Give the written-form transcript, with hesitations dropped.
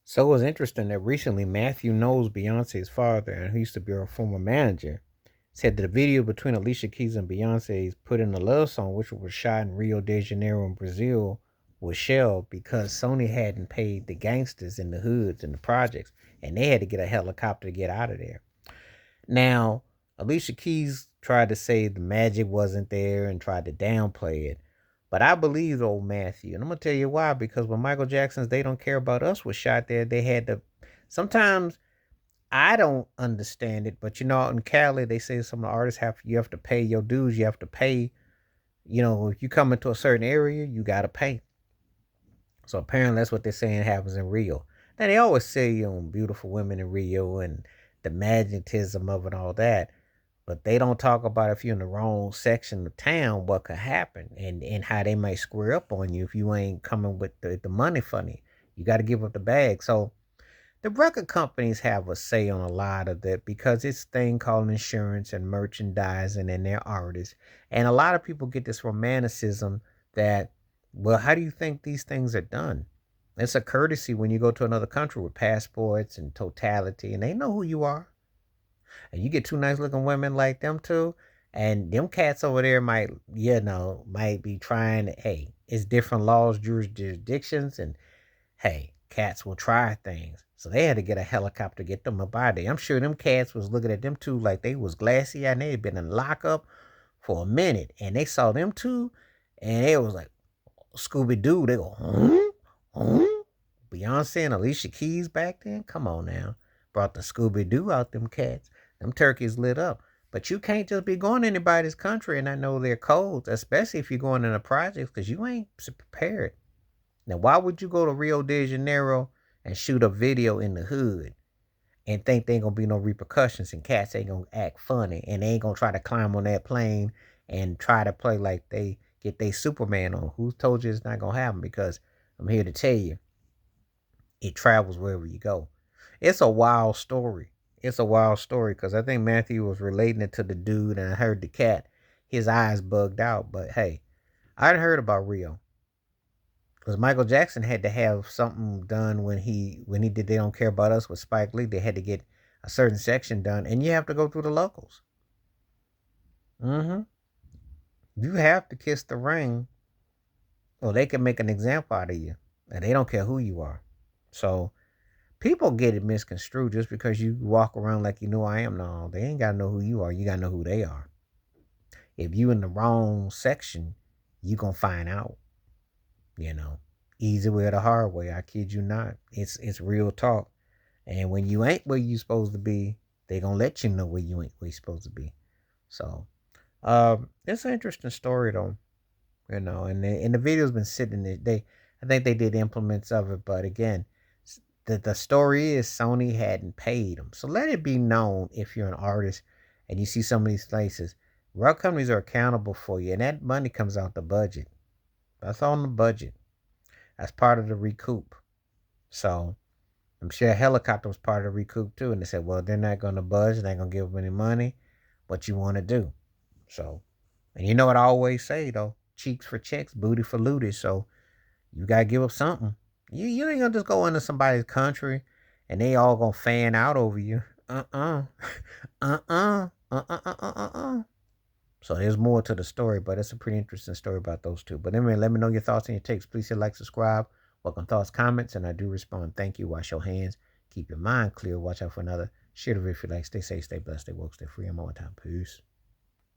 So it was interesting that recently Matthew knows Beyonce's father, and he used to be her former manager. Said that the video between Alicia Keys and Beyonce's put in a love song, which was shot in Rio de Janeiro in Brazil, was shelved because Sony hadn't paid the gangsters in the hoods and the projects, and they had to get a helicopter to get out of there. Now, Alicia Keys tried to say the magic wasn't there and tried to downplay it. But I believe old Matthew. And I'm gonna tell you why. Because when Michael Jackson's They Don't Care About Us was shot there, they had to sometimes I don't understand it, but out in Cali they say some of the artists have to pay your dues, you have to pay, if you come into a certain area, you gotta pay. So apparently that's what they're saying happens in Rio. Now they always say beautiful women in Rio and the magnetism of it, all that, but they don't talk about if you're in the wrong section of town, what could happen and how they might square up on you if you ain't coming with the money funny. You got to give up the bag. So the record companies have a say on a lot of that because it's a thing called insurance and merchandising and their artists. And a lot of people get this romanticism that, well, how do you think these things are done? It's a courtesy when you go to another country with passports and totality, and they know who you are. And you get two nice looking women like them too, and them cats over there might be trying to, hey, it's different laws, jurisdictions, and hey, cats will try things. So they had to get a helicopter to get them up out of there. I'm sure them cats was looking at them two like they was glassy and they had been in lockup for a minute. And they saw them two and they was like, Scooby Doo. They go, Beyonce and Alicia Keys back then? Come on now. Brought the Scooby Doo out, them cats. Them turkeys lit up. But you can't just be going to anybody's country and I know their codes, especially if you're going in a project, because you ain't prepared. Now, why would you go to Rio de Janeiro and shoot a video in the hood and think there ain't gonna be no repercussions and cats ain't gonna act funny and they ain't gonna try to climb on that plane and try to play like they get their Superman on? Who told you it's not gonna happen? Because I'm here to tell you, it travels wherever you go. It's a wild story. It's a wild story because I think Matthew was relating it to the dude and I heard the cat, his eyes bugged out. But hey, I'd heard about Rio because Michael Jackson had to have something done when he did They Don't Care About Us with Spike Lee. They had to get a certain section done, and you have to go through the locals. Mm-hmm. You have to kiss the ring, or they can make an example out of you, and they don't care who you are. So people get it misconstrued just because you walk around like you know I am. No, they ain't gotta know who you are. You gotta know who they are. If you in the wrong section, you gonna find out. You know, easy way or the hard way. I kid you not. It's real talk. And when you ain't where you supposed to be, they gonna let you know where you ain't where you supposed to be. So, it's an interesting story though. And the video's been sitting there. I think they did implements of it, but again, the story is Sony hadn't paid them. So let it be known if you're an artist and you see some of these places, record companies are accountable for you, and that money comes out the budget. That's on the budget. That's part of the recoup. So I'm sure a helicopter was part of the recoup too. And they said, well, they're not going to budge. They're not going to give them any money. What you want to do? So, and you know what I always say though, cheeks for checks, booty for looty. So you got to give up something. You ain't going to just go into somebody's country and they all going to fan out over you. Uh-uh. Uh-uh. Uh-uh. So there's more to the story, but it's a pretty interesting story about those two. But anyway, let me know your thoughts and your takes. Please hit like, subscribe, welcome thoughts, comments, and I do respond. Thank you. Wash your hands. Keep your mind clear. Watch out for another. Share the video if you like. Stay safe, stay blessed, stay woke, stay free. I'm on time. Peace.